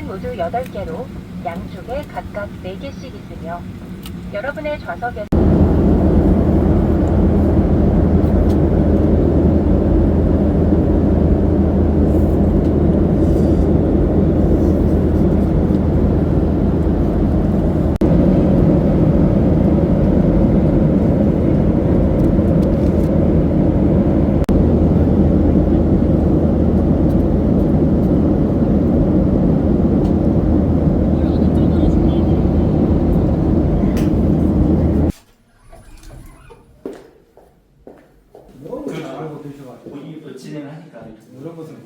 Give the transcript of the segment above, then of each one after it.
차는 모두 8개로 양쪽에 각각 4개씩 있으며 여러분의 좌석에 본인이 진행하니까 이런 것은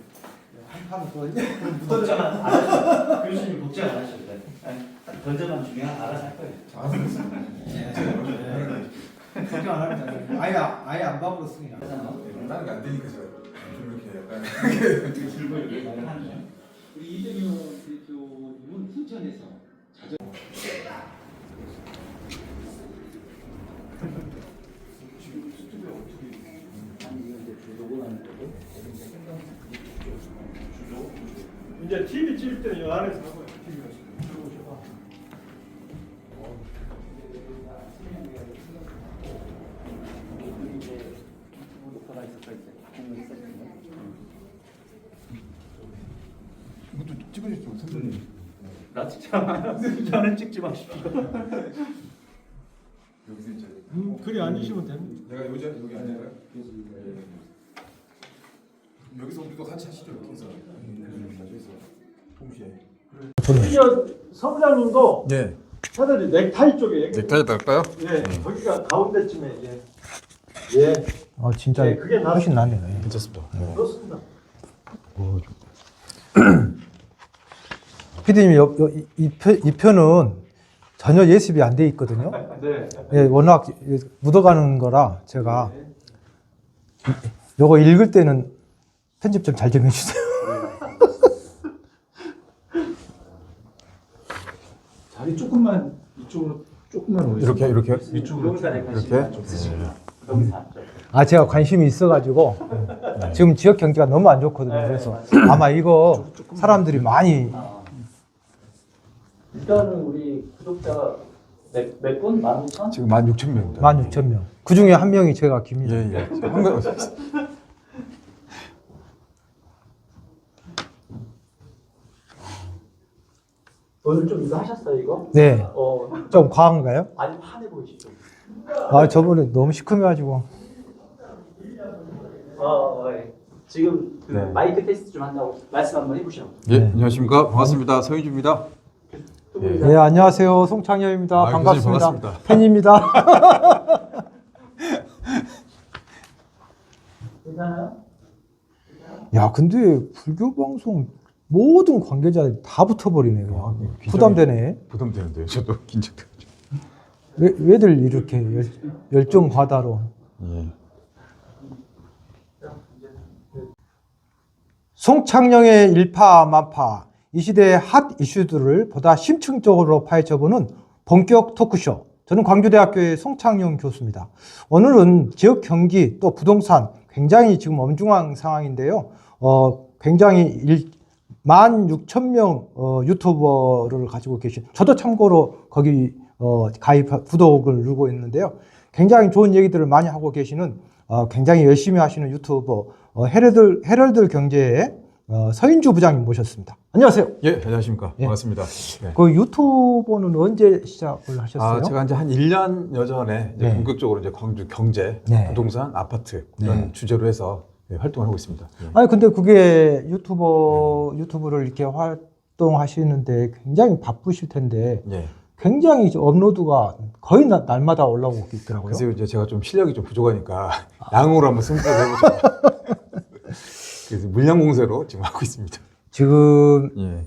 한 판은 또 걱정 안 하셔도 교수님 걱정 안 하셔도 돼요. 던져만 주면 알아서 할 거예요. 걱정 안 합니다. 아예 안 밥으로 쓰냐. 다른 게안 되니까 제가 좀 이렇게 약간 들고 이렇게 말을 하는 거예요. 우리 이재명 대표님은 순천에서 이제 TV 찍을 때는 이 안에서 하고요. 이것도 찍으셨죠, 선생님? 나 찍지 마. 저는 찍지 마십시오. 여기서 이제 그리 앉으시면 됩니다. 내가 여기 앉을까요? 여기서 우리도 같이 하시죠, 이렇게 해서 여기서 동시에. 시니어 서부장님도 네. 차라리 넥타이 쪽에 넥타이 달까요? 예, 거기가 가운데쯤에 예, 진짜 예, 그게 훨씬 낫네요. 예. 괜찮습니다. 그렇습니다. 피디님, 이 편은 전혀 예습이 안 돼 있거든요. 네. 예, 워낙 묻어가는 거라 제가 요거 읽을 때는 편집 좀 잘 좀 해주세요. 자리 조금만 이쪽으로 조금만 오세요. 이렇게 이쪽으로 여기까지 이렇게? 좀 쓰시고요. 여기서 앉죠. 제가 관심이 있어가지고 지금 지역 경기가 너무 안 좋거든요. 그래서 아마 이거 사람들이 많이 일단은 우리 구독자가 몇 분? 16,000? 지금 16,000명입니다. 16,000명. 그 중에 한 명이 제가 김이죠. 예, 예. 한 명. 오늘 좀 이거 하셨어요, 이거? 네. 좀 과한가요? 아니, 환해 보이시죠? 저번에 너무 시큼해가지고. 네. 지금 그 네. 마이크 테스트 좀 한다고 말씀 한번 해보시라고. 예, 안녕하십니까. 반갑습니다. 서윤주입니다. 네, 안녕하세요. 송창엽입니다. 반갑습니다. 반갑습니다. 팬입니다. 괜찮아요? 야, 근데 불교 방송 모든 관계자들이 다 붙어버리네요. 부담되네. 부담되는데요. 저도 긴장돼요. 왜들 이렇게 열정 과다로. 예. 송창영의 일파만파, 이 시대의 핫 이슈들을 보다 심층적으로 파헤쳐보는 본격 토크쇼. 저는 광주대학교의 송창영 교수입니다. 오늘은 지역 경기 또 부동산 굉장히 지금 엄중한 상황인데요. 굉장히 16,000명 유튜버를 가지고 계신, 저도 참고로 거기 구독을 누르고 있는데요. 굉장히 좋은 얘기들을 많이 하고 계시는 굉장히 열심히 하시는 유튜버 헤럴드 경제의 서인주 부장님 모셨습니다. 안녕하세요. 예, 안녕하십니까. 예. 반갑습니다. 네. 그 유튜버는 언제 시작을 하셨어요? 제가 이제 한 1년여 전에 이제 네. 본격적으로 이제 광주 경제, 네. 부동산, 아파트 이런 네. 주제로 해서 활동을 하고 있습니다. 예. 아니 근데 그게 유튜브를 이렇게 활동하시는데 굉장히 바쁘실 텐데 예. 굉장히 업로드가 거의 날마다 올라오고 있더라고요. 그래서 이제 제가 좀 실력이 좀 부족하니까 양으로 한번 승부를 해보자. 그래서 물량 공세로 지금 하고 있습니다. 지금 예.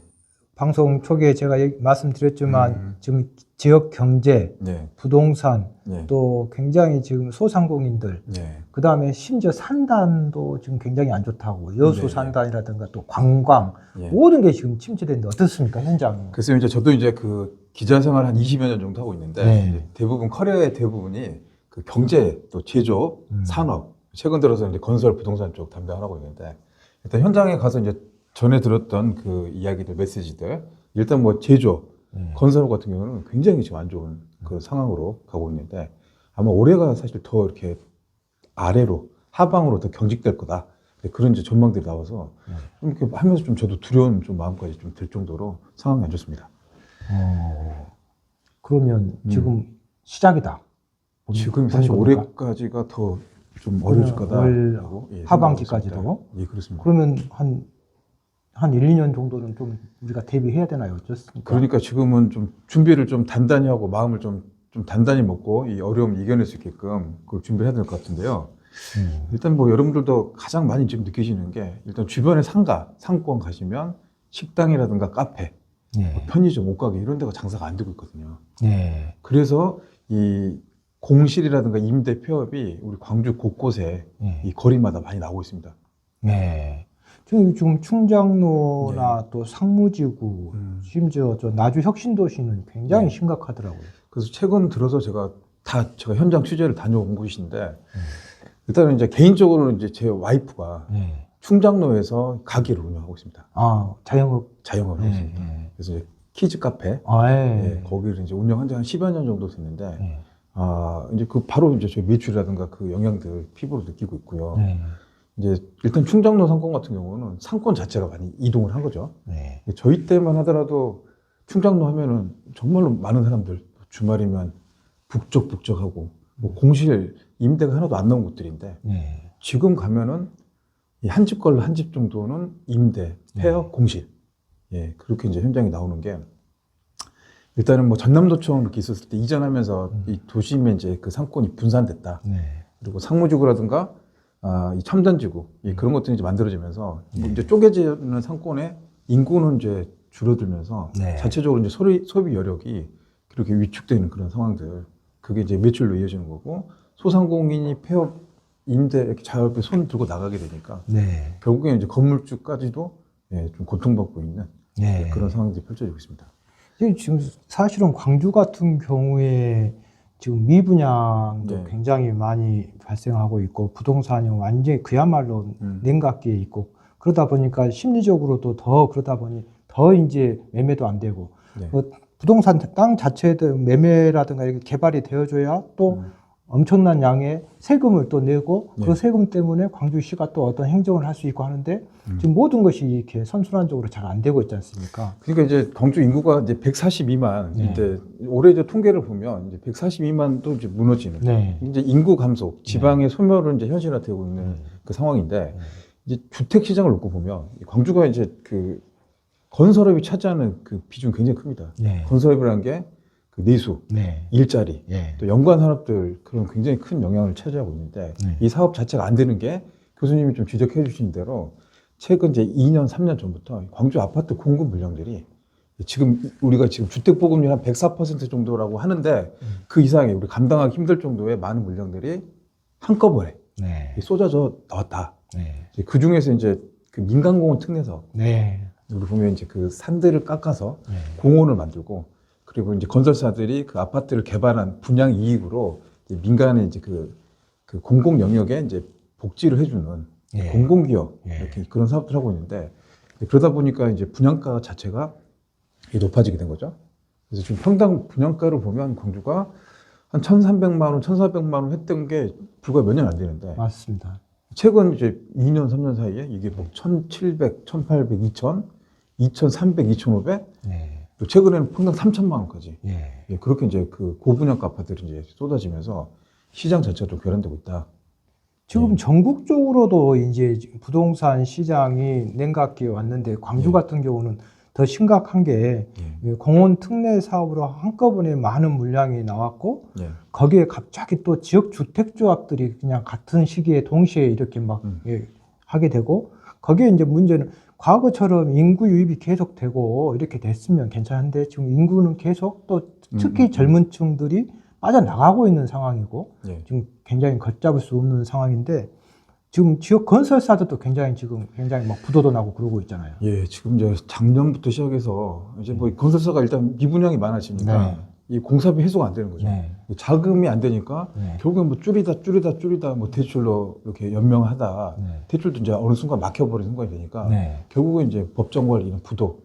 방송 초기에 제가 말씀드렸지만 지금 지역 경제, 예. 부동산 예. 또 굉장히 지금 소상공인들 예. 그 다음에 심지어 산단도 지금 굉장히 안 좋다고 여수 네. 산단이라든가 또 관광 예. 모든 게 지금 침체되는데 어떻습니까 현장? 그래서 이제 저도 이제 그 기자 생활 한 20여 년 정도 하고 있는데 네. 이제 대부분 커리어의 대부분이 그 경제 또 제조, 산업 최근 들어서 이제 건설 부동산 쪽 담당을 하고 있는데 일단 현장에 가서 이제 전에 들었던 그 이야기들 메시지들 일단 뭐 제조, 네. 건설 같은 경우는 굉장히 지금 안 좋은 그런 상황으로 가고 있는데 아마 올해가 사실 더 이렇게 아래로 하방으로 더 경직될 거다. 그런 이제 전망들이 나와서 좀 이렇게 하면서 좀 저도 두려운 좀 마음까지 좀 들 정도로 상황이 안 좋습니다. 그러면 지금 시작이다. 지금 사실 보니까. 올해까지가 더 좀 어려질 거다라고 하반기까지도? 예, 그렇습니다. 그러면 한 1, 2년 정도는 좀 우리가 대비해야 되나요? 어떻습니까? 그러니까 지금은 좀 준비를 좀 단단히 하고 마음을 좀 단단히 먹고 이 어려움을 이겨낼 수 있게끔 그걸 준비해야 될 것 같은데요. 일단 뭐 여러분들도 가장 많이 지금 느끼시는 게 일단 주변에 상권 가시면 식당이라든가 카페, 네. 편의점, 옷가게 이런 데가 장사가 안 되고 있거든요. 네. 그래서 이 공실이라든가 임대 폐업이 우리 광주 곳곳에 네. 이 거리마다 많이 나오고 있습니다. 네. 지금 충장로나 또 상무지구, 심지어 저 나주 혁신도시는 굉장히 심각하더라고요. 그래서 최근 들어서 제가 현장 취재를 다녀온 곳인데 일단은 이제 개인적으로는 이제 제 와이프가 네. 충장로에서 가게를 운영하고 있습니다. 아, 자영업을 자영업을 하고 있습니다. 네. 그래서 이제 키즈 카페, 네. 거기를 이제 운영한 지 한 10여 년 정도 됐는데, 네. 이제 그 바로 이제 저희 매출이라든가 그 영향들 피부로 느끼고 있고요. 네. 이제 일단 충장로 상권 같은 경우는 상권 자체가 많이 이동을 한 거죠. 네. 저희 때만 하더라도 충장로 하면은 정말로 많은 사람들 주말이면 북적북적하고 뭐 공실 임대가 하나도 안 나온 곳들인데 네. 지금 가면은 한 집 걸로 한 집 정도는 임대, 폐업, 공실. 예, 그렇게 이제 현장이 나오는 게 일단은 뭐 전남도청 이렇게 있었을 때 이전하면서 이 도심에 이제 그 상권이 분산됐다. 네. 그리고 상무지구라든가 이 첨단지구 그런 것들이 이제 만들어지면서 뭐 이제 쪼개지는 상권의 인구는 이제 줄어들면서 네. 자체적으로 이제 소비 여력이 그렇게 위축되는 그런 상황들 그게 이제 매출로 이어지는 거고 소상공인이 폐업 임대 이렇게 자유롭게 손 들고 나가게 되니까 네. 결국에 이제 건물주까지도 좀 고통받고 있는 네. 그런 상황들이 펼쳐지고 있습니다. 지금 사실은 광주 같은 경우에 지금 미분양도 네. 굉장히 많이 발생하고 있고 부동산이 완전히 그야말로 냉각기에 있고 그러다 보니까 심리적으로도 더 그러다 보니 더 이제 매매도 안 되고 네. 부동산 땅 자체도 매매라든가 이렇게 개발이 되어줘야 또 엄청난 양의 세금을 또 내고 네. 그 세금 때문에 광주시가 또 어떤 행정을 할 수 있고 하는데 지금 모든 것이 이렇게 선순환적으로 잘 안 되고 있지 않습니까? 그러니까 이제 광주 인구가 이제 142만 네. 이때 올해 이제 통계를 보면 이제 142만도 이제 무너지는 네. 이제 인구 감소, 지방의 소멸은 이제 현실화되고 있는 그 상황인데 이제 주택 시장을 놓고 보면 광주가 이제 그 건설업이 차지하는 그 비중 굉장히 큽니다. 네. 건설업이라는 게 그 내수, 네. 일자리, 예. 또 연관 산업들 그런 굉장히 큰 영향을 차지하고 있는데 네. 이 사업 자체가 안 되는 게 교수님이 좀 지적해 주신 대로 최근 이제 2년, 3년 전부터 광주 아파트 공급 물량들이 지금 우리가 지금 주택 보급률 한 104% 정도라고 하는데 그 이상의 우리 감당하기 힘들 정도의 많은 물량들이 한꺼번에 네. 쏟아져 나왔다. 네. 그 중에서 이제 그 민간공원 특례사업 네. 우리 보면 이제 그 산들을 깎아서 네. 공원을 만들고 그리고 이제 건설사들이 그 아파트를 개발한 분양 이익으로 이제 민간의 이제 그 공공 영역에 이제 복지를 해주는 예. 공공기업 예. 이렇게 그런 사업들 하고 있는데 그러다 보니까 이제 분양가 자체가 높아지게 된 거죠. 그래서 지금 평당 분양가를 보면 광주가 한 1,300만 원, 1,400만 원 했던 게 불과 몇 년 안 되는데 맞습니다. 최근 이제 2년, 3년 사이에 이게 뭐 1,700, 1,800, 2,000, 2,300, 2,500 네. 또 최근에는 평당 3천만 원까지 예. 그렇게 이제 그 고분양가 아파트들이 이제 쏟아지면서 시장 자체가 좀 결란되고 있다. 지금 전국적으로도 이제 부동산 시장이 냉각기에 왔는데 광주 같은 경우는 더 심각한 게 공원 특례 사업으로 한꺼번에 많은 물량이 나왔고 거기에 갑자기 또 지역 주택조합들이 그냥 같은 시기에 동시에 이렇게 막 하게 되고 거기에 이제 문제는 과거처럼 인구 유입이 계속되고 이렇게 됐으면 괜찮은데 지금 인구는 계속 또 특히 젊은 층들이 빠져나가고 있는 상황이고 지금 굉장히 걷잡을 수 없는 상황인데 지금 지역 건설사들도 굉장히 막 부도도 나고 그러고 있잖아요. 예, 지금 이제 작년부터 시작해서 이제 뭐 건설사가 일단 미분양이 많아지니까 네. 이 공사비 해소가 안 되는 거죠. 네. 자금이 안 되니까 네. 결국엔 뭐 줄이다 뭐 대출로 이렇게 연명하다 네. 대출도 이제 어느 순간 막혀버리는 순간이 되니까 네. 결국은 이제 법정 관리 이런 부도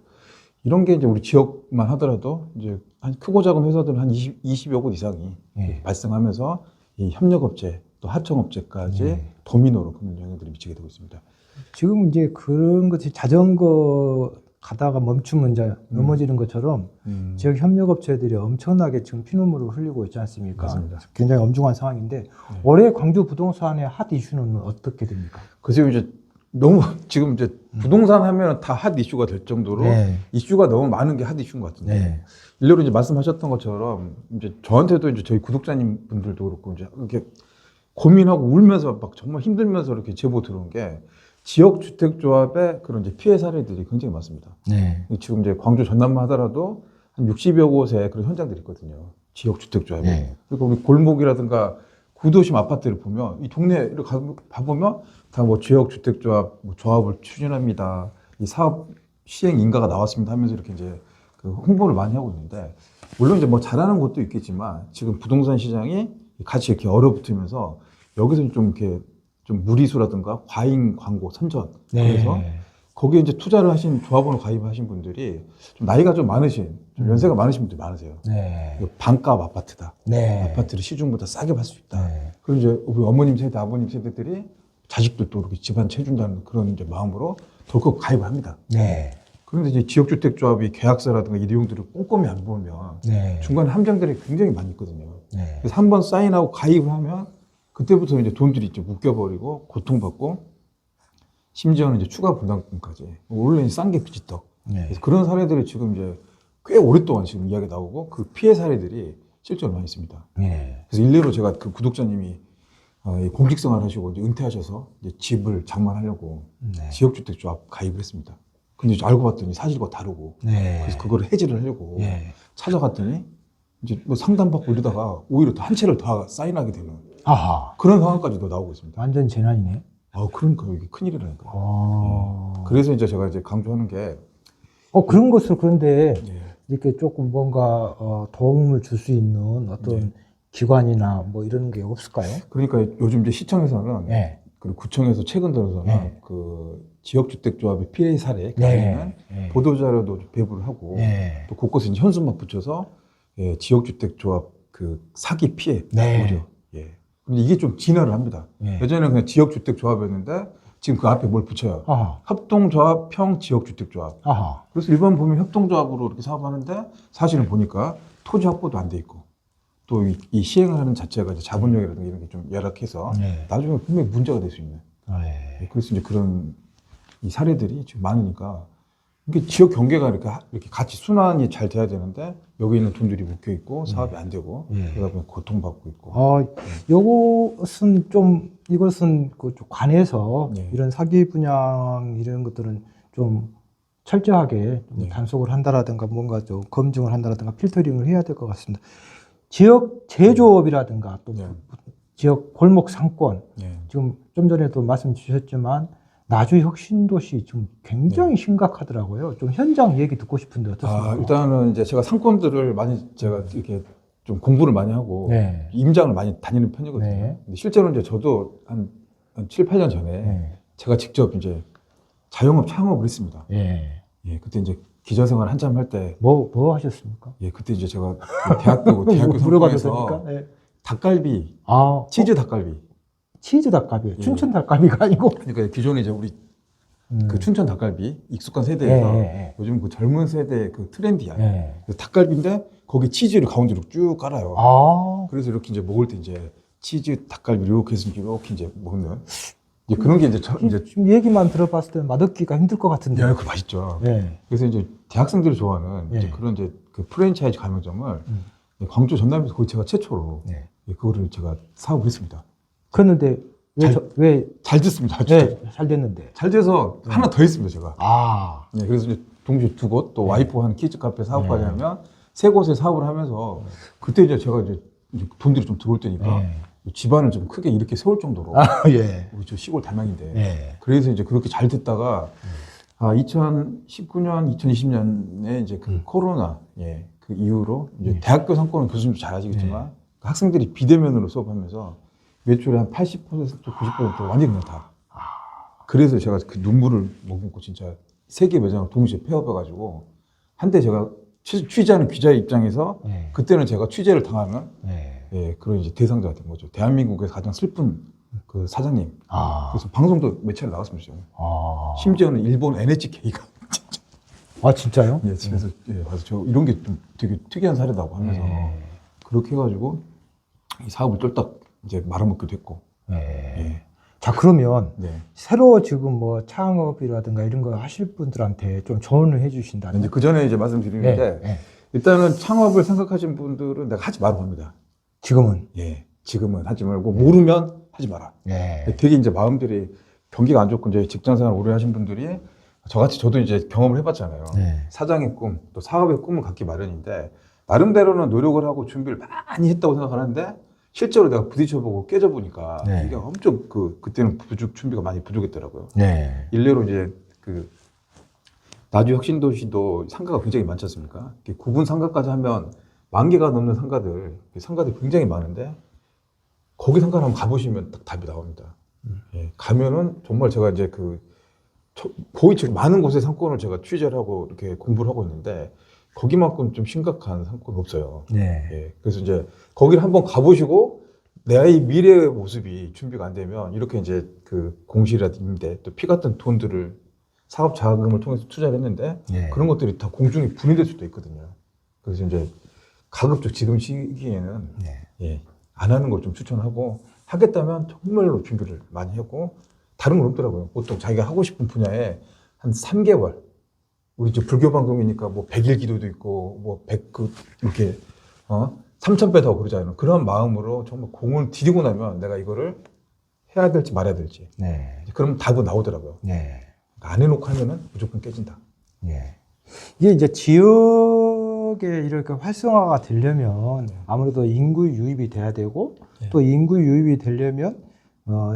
이런 게 이제 우리 지역만 하더라도 이제 한 크고 작은 회사들은 한 20여 곳 이상이 예. 발생하면서 이 협력업체 또 하청업체까지 예. 도미노로 그런 영향들이 미치게 되고 있습니다. 지금 이제 그런 것이 자전거 가다가 멈추면 이제 넘어지는 것처럼 지역 협력업체들이 엄청나게 지금 피눈물을 흘리고 있지 않습니까? 맞습니다. 굉장히 엄중한 상황인데 올해 광주 부동산의 핫 이슈는 어떻게 됩니까? 그래서 이제 너무 지금 이제 부동산 하면 다 핫 이슈가 될 정도로 네. 이슈가 너무 많은 게 핫 이슈인 것 같은데 네. 일례로 이제 말씀하셨던 것처럼 이제 저한테도 이제 저희 구독자님 분들도 그렇고 이제 이렇게 고민하고 울면서 막 정말 힘들면서 이렇게 제보 들어온 게 지역주택조합의 그런 이제 피해 사례들이 굉장히 많습니다. 네. 지금 이제 광주 전남만 하더라도 한 60여 곳에 그런 현장들이 있거든요. 지역주택조합에. 네. 그리고 우리 골목이라든가 구도심 아파트를 보면 이 동네를 가보면 다 뭐 지역주택조합 뭐 조합을 추진합니다. 이 사업 시행 인가가 나왔습니다 하면서 이렇게 이제 그 홍보를 많이 하고 있는데 물론 이제 뭐 잘하는 곳도 있겠지만 지금 부동산 시장이 같이 이렇게 얼어붙으면서 여기서 좀 이렇게 좀 무리수라든가 과잉 광고 선전 그래서 거기에 이제 투자를 하신 조합원으로 가입하신 분들이 좀 나이가 좀 많으신 좀 연세가 많으신 분들이 많으세요. 네. 이거 반값 아파트다. 네. 아파트를 시중보다 싸게 팔 수 있다. 네. 그리고 이제 우리 어머님 세대, 아버님 세대들이 자식들도 이렇게 집안 채준다는 그런 이제 마음으로 덜컥 가입을 합니다. 네. 그런데 이제 지역주택조합이 계약서라든가 이 내용들을 꼼꼼히 안 보면 네. 중간에 함정들이 굉장히 많이 있거든요. 네. 그래서 한 번 사인하고 가입을 하면 그때부터 이제 돈들이 이제 묶여버리고 고통받고 심지어는 이제 추가 부담금까지 원래 싼 게 비지떡. 네. 그래서 그런 사례들이 지금 이제 꽤 오랫동안 지금 이야기가 나오고 그 피해 사례들이 실제로 많이 있습니다. 네. 그래서 일례로 제가 그 구독자님이 이 공직생활 하시고 이제 은퇴하셔서 이제 집을 장만하려고 네. 지역주택조합 가입을 했습니다. 근데 이제 알고 봤더니 사실과 다르고 네. 그래서 그거를 해지를 하려고 네. 찾아갔더니 이제 뭐 상담받고 이러다가 오히려 한 채를 더 사인하게 되는 아하. 그런 상황까지도 나오고 있습니다. 완전 재난이네. 그러니까 이게 큰일이라니까요. 아. 그래서 이제 제가 이제 강조하는 게 그런 것을 그런데 예. 이렇게 조금 뭔가 도움을 줄 수 있는 어떤 네. 기관이나 뭐 이런 게 없을까요? 그러니까 요즘 이제 시청에서는 네. 그리고 구청에서 최근 들어서는 네. 그 지역주택조합의 피해 사례 네. 관련 네. 보도자료도 배부를 하고 네. 또 곳곳에 이제 현수막 붙여서 예, 지역주택조합 그 사기 피해 네. 우려. 예. 근데 이게 좀 진화를 합니다. 네. 예전에는 그냥 지역주택조합이었는데 지금 그 앞에 뭘 붙여요. 아하. 협동조합형 지역주택조합. 아하. 그래서 일반 보면 협동조합으로 이렇게 사업하는데 사실은 보니까 토지 확보도 안 돼 있고 또 이 시행을 하는 자체가 이제 자본력이라든가 이런 게 좀 열악해서 네. 나중에 분명히 문제가 될 수 있는. 네. 그래서 이제 그런 이 사례들이 지금 많으니까 이게 지역 경계가 이렇게 같이 순환이 잘 돼야 되는데 여기 있는 돈들이 묶여 있고 사업이 안 되고 네. 그러다 보면 고통받고 있고. 요것은 이것은 그 관에서 네. 이런 사기 분양 이런 것들은 좀 철저하게 좀 네. 단속을 한다라든가 뭔가 좀 검증을 한다라든가 필터링을 해야 될 것 같습니다. 지역 제조업이라든가 또 네. 지역 골목 상권 예. 지금 좀 전에도 말씀 주셨지만 나주 혁신도시 지금 굉장히 심각하더라고요. 좀 현장 얘기 듣고 싶은데 어떻습니까? 일단은 이제 제가 상권들을 많이 제가 이렇게 좀 공부를 많이 하고 네. 임장을 많이 다니는 편이거든요. 네. 근데 실제로 이제 저도 한 7, 8년 전에 네. 제가 직접 이제 자영업 창업을 했습니다. 예. 예, 그때 이제 기자 생활 한참 할 때, 뭐 하셨습니까? 예, 그때 이제 제가 대학교 물어봐도 상권에서 됩니까? 네. 닭갈비, 아, 치즈 닭갈비. 치즈 닭갈비, 예. 춘천 닭갈비가 아니고. 그러니까 기존에 이제 우리 음. 그 춘천 닭갈비 익숙한 세대에서 예. 요즘 그 젊은 세대 그 트렌디한 예. 그 닭갈비인데 거기 치즈를 가운데로 쭉 깔아요. 아, 그래서 이렇게 이제 먹을 때 이제 치즈 닭갈비 이렇게 해서 이렇게 이제 먹는 이제 그런 게 이제 이제 지금 얘기만 들어봤을 때 맛없기가 힘들 것 같은데. 야, 그 맛있죠. 예. 그래서 이제 대학생들이 좋아하는 예. 이제 그런 이제 그 프랜차이즈 가맹점을 광주 전남에서 거의 제가 최초로 네. 그거를 제가 사업을 했습니다. 그런데 왜 잘 됐습니다. 진짜. 잘 됐는데. 잘 돼서 하나 더 했습니다, 제가. 아, 예, 그래서 이제 동시에 두 곳, 또 와이프와 하는 키즈 카페 사업까지 네. 하면 세 곳에 사업을 하면서 그때 이제 제가 이제 돈들이 좀 들어올 때니까 집안을 좀 크게 이렇게 세울 정도로 예. 우리 저 시골 담양인데 예. 그래서 이제 그렇게 잘 됐다가 2019년, 2020년에 이제 그 코로나 그 이후로 이제 대학교 상권은 교수님도 잘 아시겠지만 그 학생들이 비대면으로 수업하면서 매출의 한 80%, 90% 완전히 그냥 다. 그래서 제가 그 눈물을 머금고 진짜 3개 매장을 동시에 폐업해가지고 한때 제가 취재하는 기자의 입장에서 네. 그때는 제가 취재를 당하는 네. 예, 그런 이제 대상자가 된 거죠. 대한민국에서 가장 슬픈 그 사장님. 아. 그래서 방송도 몇 차례 나왔습니다. 아. 심지어는 일본 NHK가 아, 진짜요? 예, 집에서 예, 가서 저 이런 게 좀 되게 특이한 사례다고 하면서 네. 그렇게 해가지고 이 사업을 쫄딱 이제 말아먹게 됐고. 네. 예, 자, 그러면 네. 새로 지금 뭐 창업이라든가 이런 거 하실 분들한테 좀 조언을 해 주신다면. 이제 그 전에 이제 말씀드리는 네. 게 네. 일단은 창업을 생각하신 분들은 내가 하지 말라고 합니다. 지금은. 예, 지금은 하지 말고 모르면 하지 마라. 네. 되게 이제 마음들이 경기가 안 좋고 이제 직장생활 오래 하신 분들이 저같이 저도 이제 경험을 해봤잖아요. 네. 사장의 꿈, 또 사업의 꿈을 갖기 마련인데 나름대로는 노력을 하고 준비를 많이 했다고 생각하는데 실제로 내가 부딪혀보고 깨져보니까 네. 이게 엄청 그때는 준비가 많이 부족했더라고요. 네. 일례로 이제 나주 혁신도시도 상가가 굉장히 많지 않습니까? 9분 상가까지 하면 10,000개가 넘는 상가들이 굉장히 많은데 거기 상가를 한번 가보시면 딱 답이 나옵니다. 예, 가면은 정말 제가 이제 거의 지금 많은 곳의 상권을 제가 취재를 하고 이렇게 공부를 하고 있는데 거기만큼 좀 심각한 상권은 없어요. 네. 예, 그래서 이제 거기를 한번 가보시고 내 아이 미래의 모습이 준비가 안 되면 이렇게 이제 공실이라든지 임대 또 피 같은 돈들을 사업 자금을 통해서 투자를 했는데 네. 그런 것들이 다 공중에 분해될 수도 있거든요. 그래서 이제 가급적 지금 시기에는 네. 예, 안 하는 걸 좀 추천하고 하겠다면 정말로 준비를 많이 하고 다른 건 없더라고요. 보통 자기가 하고 싶은 분야에 한 3개월 우리 이제 불교 방송이니까 뭐 100일 기도도 있고 뭐 100 3,000배 더 그러잖아요. 그런 마음으로 정말 공을 들이고 나면 내가 이거를 해야 될지 말아야 될지 네. 그럼 답은 나오더라고요. 네. 안 해놓고 하면은 무조건 깨진다. 네. 이게 이제 지역에 이렇게 활성화가 되려면 아무래도 인구 유입이 돼야 되고 네. 또 인구 유입이 되려면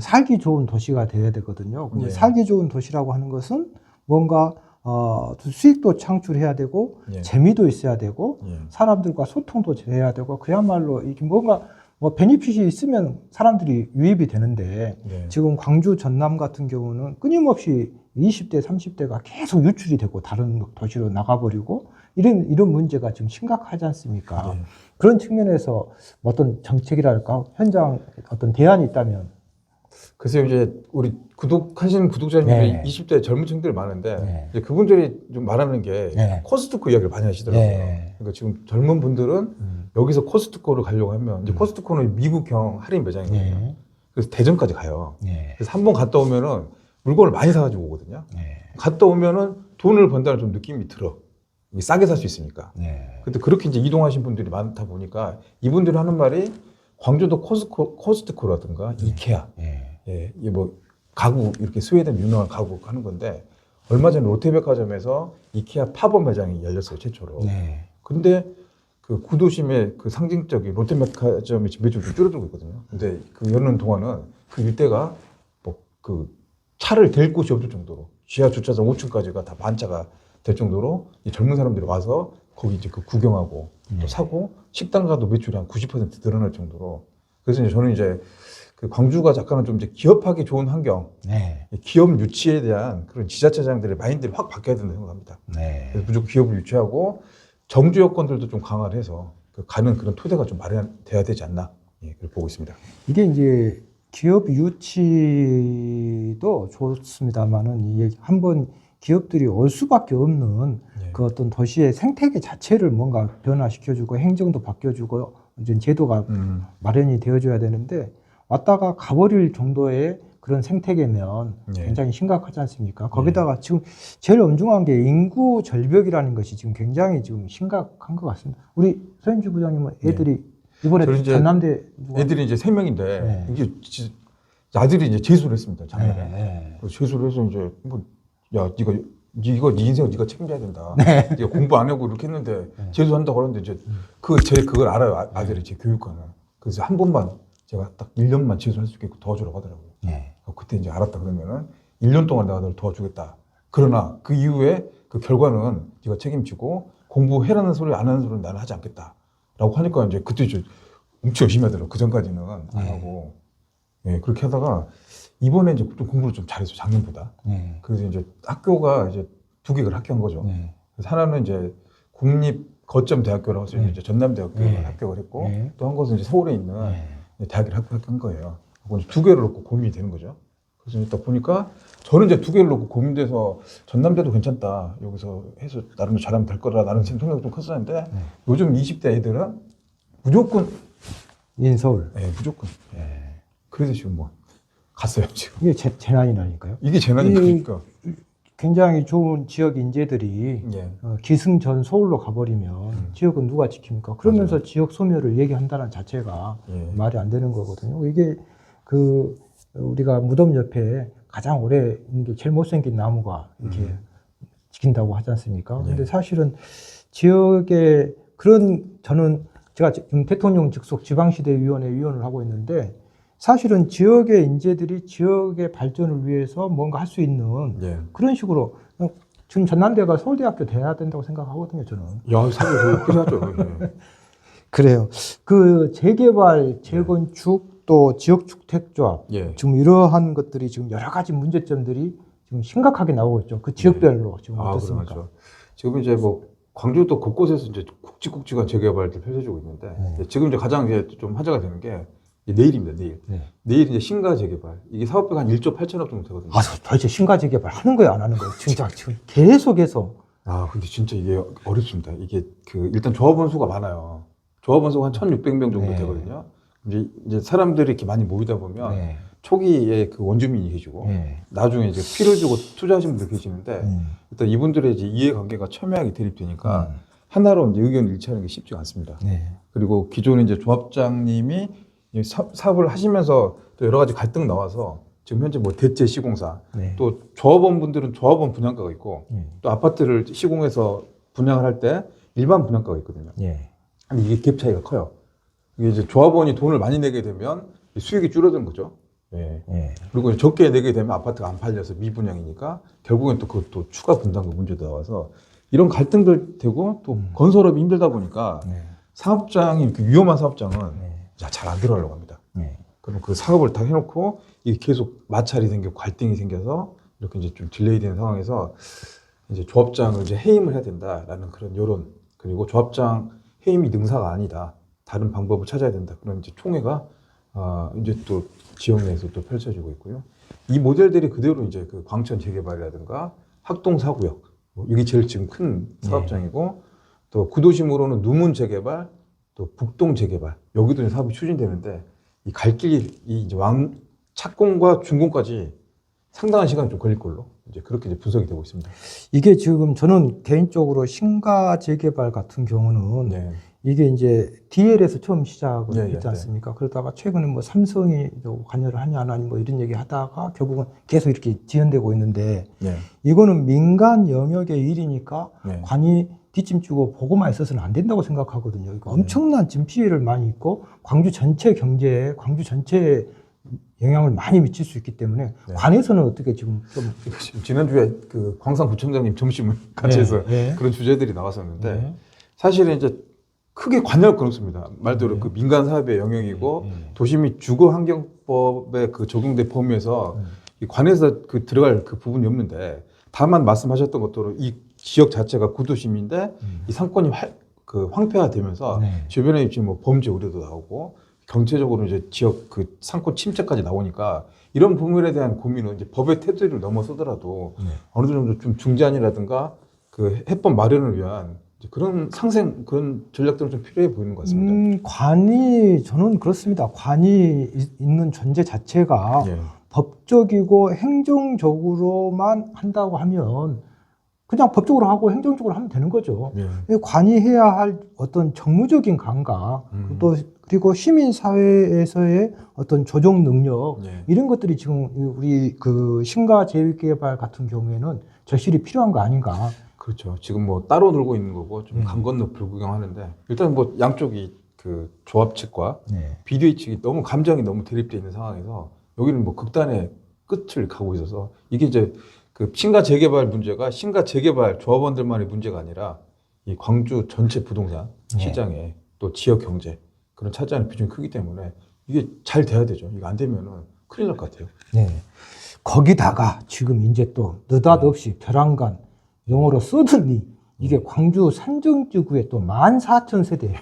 살기 좋은 도시가 돼야 되거든요. 근데 네. 살기 좋은 도시라고 하는 것은 뭔가 수익도 창출해야 되고 예. 재미도 있어야 되고 예. 사람들과 소통도 해야 되고 그야말로 이게 뭔가 뭐 베니핏이 있으면 사람들이 유입이 되는데 네. 지금 광주 전남 같은 경우는 끊임없이 20대 30대가 계속 유출이 되고 다른 도시로 나가버리고 이런 문제가 지금 심각하지 않습니까? 네. 그런 측면에서 어떤 정책이랄까 현장 어떤 대안이 있다면. 그래서 이제 우리 구독하시는 구독자님들이 네. 20대 젊은 층들이 많은데 네. 이제 그분들이 좀 말하는 게 네. 코스트코 이야기를 많이 하시더라고요. 네. 그러니까 지금 젊은 분들은 여기서 코스트코를 가려고 하면 이제 코스트코는 미국형 할인 매장이거든요. 네. 그래서 대전까지 가요. 네. 그래서 한 번 갔다 오면은 물건을 많이 사가지고 오거든요. 네. 갔다 오면은 돈을 번다는 좀 느낌이 들어. 이게 싸게 살 수 있으니까. 네. 근데 그렇게 이제 이동하신 분들이 많다 보니까 이분들이 하는 말이 광주도 코스트코라든가 이케아, 네. 예, 이게 뭐 가구 이렇게 스웨덴 유명한 가구 하는 건데 얼마 전에 롯데백화점에서 이케아 팝업 매장이 열렸어요 최초로. 네. 근데 그 구도심의 그 상징적인 롯데백화점의 매출이 좀 줄어들고 있거든요. 근데 그 여는 동안은 그 일대가 뭐 차를 댈 곳이 없을 정도로 지하 주차장 5층까지가 다 반차가 될 정도로 이 젊은 사람들이 와서 거기 이제 구경하고 또 사고 식당 가도 매출이 한 90% 늘어날 정도로. 그래서 이제 저는 이제 광주가 약간은 좀 이제 기업하기 좋은 환경, 네. 기업 유치에 대한 그런 지자체장들의 마인드를 확 바뀌어야 된다고 생각합니다. 네. 그래서 무조건 기업을 유치하고 정주 여건들도 좀 강화를 해서 가는 그런 토대가 좀 마련돼야 되지 않나, 예, 그렇게 보고 있습니다. 이게 이제 기업 유치도 좋습니다만은 이게 한번 기업들이 올 수밖에 없는 예. 그 어떤 도시의 생태계 자체를 뭔가 변화시켜주고 행정도 바뀌어주고 이제 제도가 마련이 되어줘야 되는데 왔다가 가버릴 정도의 그런 생태계면 예. 굉장히 심각하지 않습니까? 거기다가 지금 제일 엄중한 게 인구 절벽이라는 것이 지금 굉장히 지금 심각한 것 같습니다. 우리 서현주 부장님은 애들이 이번에 저는 이제 전남대 애들이 이제 3명인데 네. 이게 아들이 이제 재수를 했습니다 작년에. 네. 그래서 재수를 해서 이제 야 이거 네 인생 네가 책임져야 된다. 네. 네가 공부 안 하고 이렇게 했는데 재수한다고 하는데 이제 그걸 알아요 아들이 제 교육과는. 그래서 한 번만 제가 딱 1년만 재수할 수 있게 도와주라고 하더라고요. 네. 그때 이제 알았다 그러면은 1년 동안 내가 널 도와주겠다. 그러나 그 이후에 그 결과는 네가 책임지고 공부해라는 소리 안 하는 소리는 나는 하지 않겠다라고 하니까 이제 그때 이제 엄청 열심히 하더라고요. 그 전까지는 안 하고. 예, 그렇게 하다가 이번에 이제 좀 공부를 좀 잘했어 작년보다. 네. 그래서 이제 학교가 이제 2개를 합격한 거죠. 네. 그래서 하나는 이제 국립 거점 대학교라고 해서 네. 이제 전남대학교에 네. 합격을 했고 네. 또 한 곳은 이제 서울에 있는 대학을 합격한 거예요. 그거 이제 두 개를 놓고 고민이 되는 거죠. 그래서 이제 딱 보니까 저는 이제 두 개를 놓고 고민돼서 전남대도 괜찮다. 여기서 해서 나름 잘하면 될 거라 나는 지금 생각이 좀 컸었는데 요즘 20대 애들은 무조건 인서울. 무조건. 그래서 지금 뭐 갔어요 지금. 이게 재난이라니까요. 이게 재난이니까. 굉장히 좋은 지역 인재들이 예. 기승전 서울로 가버리면 지역은 누가 지킵니까? 그러면서 지역 소멸을 얘기한다는 자체가 예. 말이 안 되는 거거든요. 이게 우리가 무덤 옆에 가장 오래 있는 게 제일 못생긴 나무가 이렇게 지킨다고 하지 않습니까? 예. 근데 사실은 지역에 저는 제가 지금 대통령 직속 지방시대위원회 위원을 하고 있는데 사실은 지역의 인재들이 지역의 발전을 위해서 뭔가 할 수 있는 예. 그런 식으로 지금 전남대가 서울대학교 돼야 된다고 생각하거든요, 저는. 야, 사실 필요하죠. 예. 그래요. 그 재개발, 재건축, 또 지역주택조합, 예. 지금 이러한 것들이 지금 여러 가지 문제점들이 지금 심각하게 나오고 있죠. 그 지역별로 지금 어떻습니까? 그렇죠. 지금 이제 뭐 광주도 곳곳에서 이제 굵직굵직한 재개발들 펼쳐지고 있는데 지금 이제 가장 이제 좀 화제가 되는 게 이제 내일입니다. 내일. 내일 이제 신가 재개발. 이게 사업비가 한 1조 8천억 정도 되거든요. 도대체 신가 재개발 하는 거야, 안 하는 거야? 진짜 지금 계속해서. 근데 진짜 이게 어렵습니다. 이게 일단 조합원 수가 많아요. 조합원 수가 한 1,600명 정도 되거든요. 이제 사람들이 이렇게 많이 모이다 보면 초기에 그 원주민이 계시고 나중에 이제 피를 주고 투자하신 분들 계시는데 일단 이분들의 이제 이해관계가 첨예하게 대립되니까 하나로 이제 의견을 일치하는 게 쉽지가 않습니다. 그리고 기존에 이제 조합장님이 사업을 하시면서 또 여러 가지 갈등 나와서 지금 현재 뭐 대체 시공사 또 조합원분들은 조합원 분양가가 있고 또 아파트를 시공해서 분양을 할 때 일반 분양가가 있거든요. 근데 이게 갭 차이가 커요. 이게 이제 조합원이 돈을 많이 내게 되면 수익이 줄어드는 거죠. 그리고 적게 내게 되면 아파트가 안 팔려서 미분양이니까 결국엔 또 그것도 추가 분담금 문제도 나와서 이런 갈등들 되고 또 건설업이 힘들다 보니까 사업장이 이렇게 위험한 사업장은 잘 안 들어가려고 합니다. 그럼 그 사업을 다 해놓고 이게 계속 마찰이 생기고 갈등이 생겨서 이렇게 이제 좀 딜레이 되는 상황에서 이제 조합장을 이제 해임을 해야 된다라는 그런 여론, 그리고 조합장 해임이 능사가 아니다, 다른 방법을 찾아야 된다, 그런 이제 총회가 이제 또 지역 내에서 또 펼쳐지고 있고요. 이 모델들이 그대로 이제 그 광천 재개발이라든가 학동 사구역, 이게 제일 지금 큰 사업장이고 또 구도심으로는 누문 재개발, 또 북동 재개발, 여기도 이제 사업이 추진되는데 이 갈 길이 이제 착공과 준공까지 상당한 시간이 좀 걸릴 걸로 이제 그렇게 이제 분석이 되고 있습니다. 이게 지금 저는 개인적으로 신가 재개발 같은 경우는 이게 이제 DL에서 처음 시작을 했지 않습니까? 그러다가 최근에 뭐 삼성이 관여를 하냐 안 하냐 뭐 이런 얘기 하다가 결국은 계속 이렇게 지연되고 있는데 이거는 민간 영역의 일이니까 관이 뒷짐지고 보고만 있어서는 안 된다고 생각하거든요. 그러니까 엄청난 지금 피해를 많이 입고 광주 전체 경제에, 광주 전체에 영향을 많이 미칠 수 있기 때문에 관에서는 어떻게 지금 좀 지난주에 그 광산구청장님 점심을 같이 해서 그런 주제들이 나왔었는데 사실은 이제 크게 관여할 건 없습니다. 말대로 그 민간 사업의 영역이고 도시및 주거환경법에 그 적용된 범위에서 이 관에서 그 들어갈 그 부분이 없는데 다만 말씀하셨던 것대로 이 지역 자체가 구도심인데 이 상권이 황폐화되면서 주변에 지금 뭐 범죄 우려도 나오고 경제적으로 이제 지역 그 상권 침체까지 나오니까 이런 부분에 대한 고민은 이제 법의 테두리를 넘어서더라도 어느 정도 좀 중재안이라든가 그 해법 마련을 위한 그런 그런 전략들은 좀 필요해 보이는 것 같습니다. 저는 그렇습니다. 관이 있는 존재 자체가 법적이고 행정적으로만 한다고 하면 그냥 법적으로 하고 행정적으로 하면 되는 거죠. 관이 해야 할 어떤 정무적인 감각, 또 그리고 시민사회에서의 어떤 조정 능력, 이런 것들이 지금 우리 그 신가 재개발 같은 경우에는 절실히 필요한 거 아닌가. 그렇죠. 지금 뭐 따로 놀고 있는 거고 좀 강 건너 불구경하는데 일단 뭐 양쪽이 그 조합 측과 비대위 측이 너무 감정이 너무 대립되어 있는 상황에서 여기는 뭐 극단의 끝을 가고 있어서 이게 이제 그 신가 재개발 문제가 신가 재개발 조합원들만의 문제가 아니라 이 광주 전체 부동산 시장에 또 지역 경제 그런 차지하는 비중이 크기 때문에 이게 잘 돼야 되죠. 이거 안 되면은 큰일 날 것 같아요. 거기다가 지금 이제 또 느닷없이 벼랑간 영어로 서든리 이게 광주 산정지구에 또 14,000세대.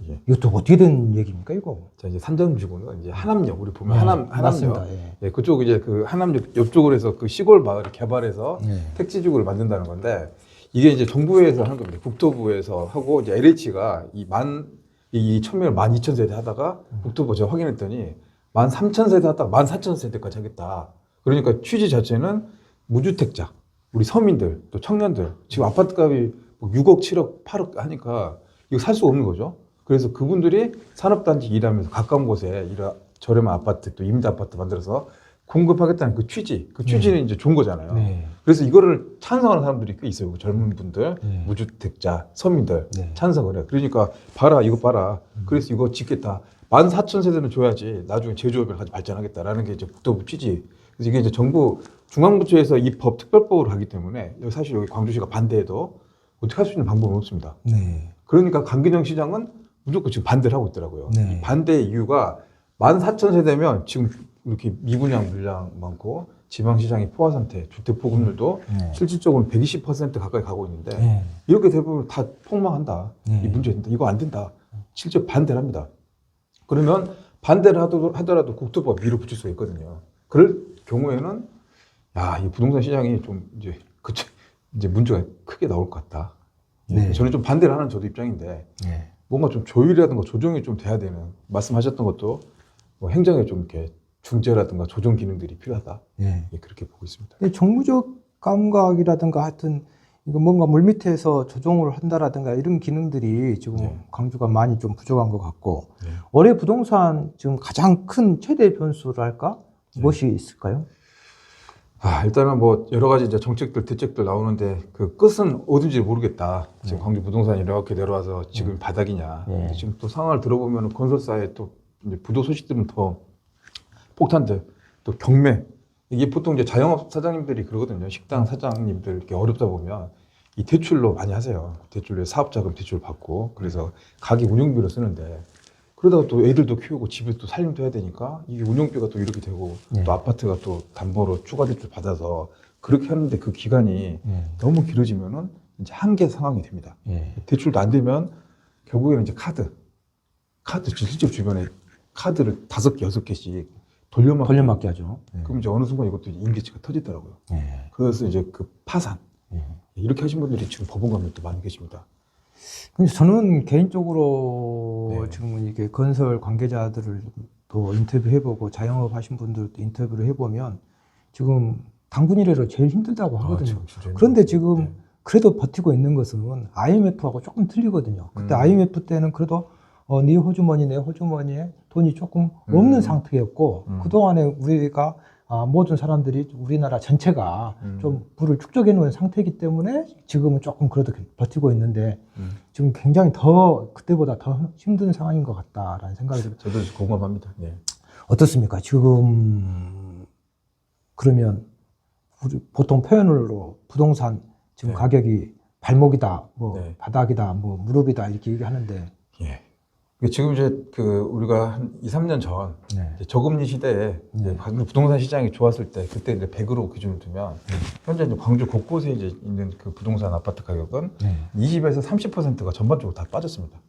예. 이것도 어떻게 된 얘기입니까, 이거? 자, 이제 산정지구는 이제 하남역, 우리 보면 네, 하남역. 맞습니다. 예. 예, 그쪽 이제 그 하남역 옆쪽으로 해서 그 시골 마을을 개발해서 예. 택지지구를 만든다는 건데, 이게 이제 정부에서 하는 겁니다. 국토부에서 하고, 이제 LH가 이 1000명을 12,000세대 하다가 국토부 제가 확인했더니 13,000세대 하다가 14,000세대까지 하겠다. 그러니까 취지 자체는 무주택자, 우리 서민들, 또 청년들, 지금 아파트 값이 뭐 6억, 7억, 8억 하니까 이거 살 수 없는 거죠. 그래서 그분들이 산업단지 일하면서 가까운 곳에 저렴한 아파트, 또 임대 아파트 만들어서 공급하겠다는 그 취지는 이제 좋은 거잖아요. 네. 그래서 이거를 찬성하는 사람들이 꽤 있어요. 젊은 분들, 네. 무주택자, 서민들 네. 찬성을 해요. 그러니까 봐라, 이거 봐라. 그래서 이거 짓겠다. 14,000세대는 줘야지 나중에 제조업을 가지고 발전하겠다라는 게 이제 국토부 취지. 그래서 이게 이제 정부 중앙부처에서 이 법 특별법으로 하기 때문에 사실 여기 광주시가 반대해도 어떻게 할 수 있는 방법은 없습니다. 네. 그러니까 강균형 시장은 무조건 지금 반대를 하고 있더라고요. 네. 이 반대의 이유가 14,000세대면 지금 이렇게 미분양 물량 많고 지방시장의 포화 상태, 주택 보급률도 네. 실질적으로 120% 가까이 가고 있는데 네. 이렇게 되면 다 폭망한다. 네. 이 문제 된다. 이거 안 된다. 실제 반대를 합니다. 그러면 반대를 하더라도 국토부가 밀어붙일 수가 있거든요. 그럴 경우에는 이 부동산 시장이 좀 이제 문제가 크게 나올 것 같다. 네. 저는 좀 반대를 하는 저도 입장인데 네. 뭔가 좀 조율이라든가 조정이 좀 돼야 되는, 말씀하셨던 것도 뭐 행정에 좀 이렇게 중재라든가 조정 기능들이 필요하다. 네. 예, 그렇게 보고 있습니다. 근데 정무적 감각이라든가 하여튼 이거 뭔가 물밑에서 조정을 한다라든가 이런 기능들이 지금 네. 광주가 많이 좀 부족한 것 같고 네. 올해 부동산 지금 가장 큰 최대 변수를 할까? 무엇이 있을까요? 일단은 뭐 여러 가지 이제 정책들, 대책들 나오는데 그 끝은 어딘지 모르겠다. 지금 광주 부동산이 이렇게 내려와서 지금 바닥이냐. 네. 지금 또 상황을 들어보면 건설사의 또 이제 부도 소식들은 더 폭탄들, 또 경매. 이게 보통 이제 자영업 사장님들이 그러거든요. 식당 사장님들 이렇게 어렵다 보면 이 대출로 많이 하세요. 대출로 사업자금 대출 받고 그래서 가게 운영비로 쓰는데 그러다가 또 애들도 키우고 집에 또 살림도 해야 되니까 이게 운영비가 또 이렇게 되고 네. 또 아파트가 또 담보로 추가 대출 받아서 그렇게 하는데 그 기간이 네. 너무 길어지면은 이제 한계 상황이 됩니다. 네. 대출도 안 되면 결국에는 이제 카드 실제 주변에 카드를 5개, 6개씩 돌려막기 하죠. 네. 그럼 이제 어느 순간 이것도 임계치가 터지더라고요. 네. 그래서 이제 그 파산 네. 이렇게 하신 분들이 지금 법원 가면 또 많이 계십니다. 근데 저는 개인적으로 네. 지금 이게 건설 관계자들을 또 인터뷰해보고 자영업 하신 분들도 인터뷰를 해보면 지금 당군 이래로 제일 힘들다고 하거든요. 그런데 지금 네. 그래도 버티고 있는 것은 IMF하고 조금 틀리거든요. 그때 IMF 때는 그래도 네 호주머니 내 호주머니에 돈이 조금 없는 상태였고 그동안에 우리가 모든 사람들이 우리나라 전체가 좀 부를 축적해 놓은 상태이기 때문에 지금은 조금 그래도 버티고 있는데 지금 굉장히 더 그때보다 더 힘든 상황인 것 같다라는 생각이 들어요. 저도 공감합니다. 네. 어떻습니까? 지금 그러면 우리 보통 표현으로 부동산 지금 네. 가격이 발목이다, 뭐 네. 바닥이다, 뭐 무릎이다 이렇게 얘기하는데 예. 지금 이제 우리가 한 2, 3년 전 네. 이제 저금리 시대에 이제 네. 광주 부동산 시장이 좋았을 때 그때 이제 100으로 기준을 두면 현재 이제 광주 곳곳에 이제 있는 그 부동산 아파트 가격은 네. 20에서 30%가 전반적으로 다 빠졌습니다.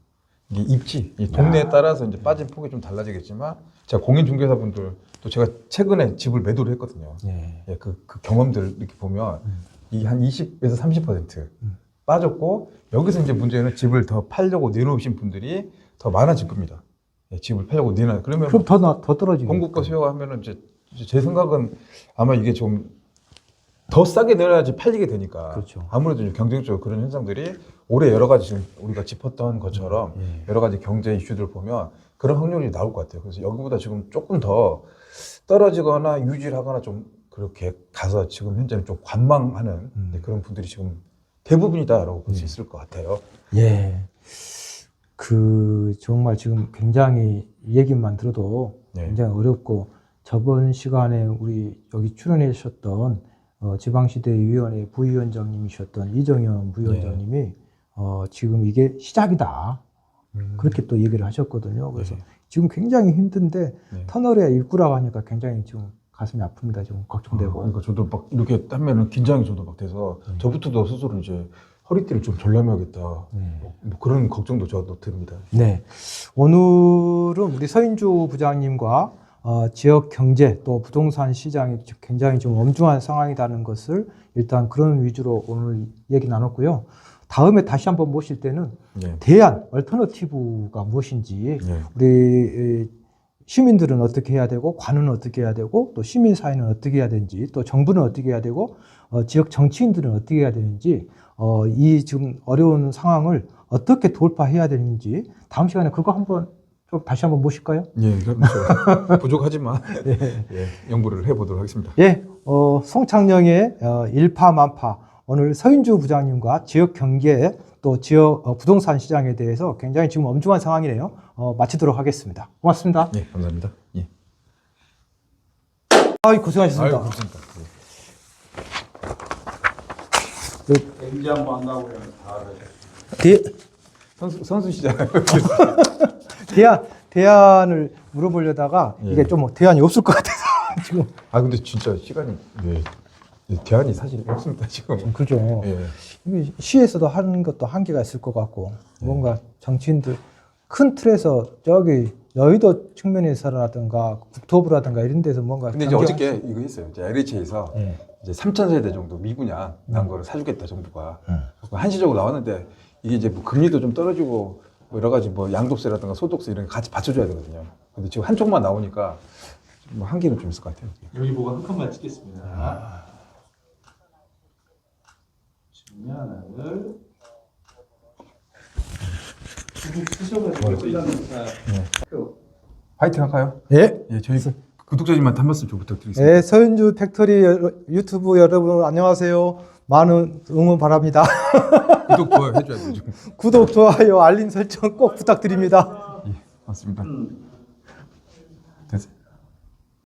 이게 입지, 이 동네에 따라서 이제 빠진 폭이 좀 달라지겠지만 제가 공인중개사분들 또 제가 최근에 집을 매도를 했거든요. 네. 예, 그 경험들 이렇게 보면 이 한 20에서 30% 빠졌고 여기서 이제 문제는 집을 더 팔려고 내놓으신 분들이 더 많아질 겁니다. 예, 집을 팔려고 내놔. 그러면 그럼 더 떨어지겠죠. 공급과 수요가 하면은 이제 제 생각은 아마 이게 좀 더 싸게 내놔야지 팔리게 되니까. 그렇죠. 아무래도 좀 경쟁적으로 그런 현상들이 올해 여러 가지 지금 우리가 짚었던 것처럼 예. 여러 가지 경제 이슈들 보면 그런 확률이 나올 것 같아요. 그래서 여기보다 지금 조금 더 떨어지거나 유지를 하거나 좀 그렇게 가서 지금 현재는 좀 관망하는 그런 분들이 지금 대부분이다라고 볼 수 있을 것 같아요. 예. 정말 지금 굉장히 이 얘기만 들어도 네. 굉장히 어렵고 저번 시간에 우리 여기 출연해 주셨던 지방시대위원회 부위원장님이셨던 이정현 부위원장님이 지금 이게 시작이다. 그렇게 또 얘기를 하셨거든요. 그래서 네. 지금 굉장히 힘든데 네. 터널에 입구라고 하니까 굉장히 지금 가슴이 아픕니다. 지금 걱정되고. 그러니까 저도 막 이렇게 하면은 긴장이 저도 막 돼서 저부터도 스스로 이제 허리띠를 좀 졸라매야겠다. 뭐 그런 걱정도 저도 듭니다. 네. 오늘은 우리 서인주 부장님과 지역 경제 또 부동산 시장이 굉장히 좀 엄중한 상황이라는 것을 일단 그런 위주로 오늘 얘기 나눴고요. 다음에 다시 한번 모실 때는 예. 대안, 얼터너티브가 무엇인지 예. 우리 시민들은 어떻게 해야 되고 관은 어떻게 해야 되고 또 시민사회는 어떻게 해야 되는지 또 정부는 어떻게 해야 되고 지역 정치인들은 어떻게 해야 되는지 이 지금 어려운 상황을 어떻게 돌파해야 되는지 다음 시간에 그거 한번 좀 다시 한번 모실까요? 예, 그렇죠. 부족하지만 예, 연구를 해보도록 하겠습니다. 예, 송창령의 일파만파 오늘 서인주 부장님과 지역 경제 또 지역 부동산 시장에 대해서 굉장히 지금 엄중한 상황이네요. 마치도록 하겠습니다. 고맙습니다. 예, 감사합니다. 예. 고생하셨습니다. 아유, 고맙습니다. 냉장고 안 나오면 다 알아요. 선수시잖아요. 대안을 물어보려다가 예. 이게 좀 대안이 없을 것 같아서 지금. 근데 진짜 시간이 대안이 사실 없습니다 지금. 그죠. 예. 이게 시에서도 하는 것도 한계가 있을 것 같고 뭔가 정치인들 큰 틀에서 저기 여의도 측면에서라든가 국토부라든가 이런 데서 뭔가. 근데 이제 어저께 이거 했어요. 이제 LH에서 예. 이제 3,000세대 정도 미분양 난 거를 사주겠다 정부가. 한시적으로 나왔는데 이게 이제 뭐 금리도 좀 떨어지고 뭐 여러 가지 뭐 양도세라든가 소득세 이런 거 같이 받쳐줘야 되거든요. 근데 지금 한쪽만 나오니까 뭐 한계는 좀 있을 것 같아요. 여기 보고 한 칸만 찍겠습니다. 중요한을 쓰셔가지고 파이팅 할까요? 예. 예, 저희 구독자님한테 한 말씀 좀 부탁드리겠습니다. 예, 서윤주 팩토리 유튜브 여러분 안녕하세요. 많은 응원 바랍니다. 구독 좋아요 해줘야 되죠. 구독, 좋아요, 알림 설정 꼭 부탁드립니다. 예, 맞습니다.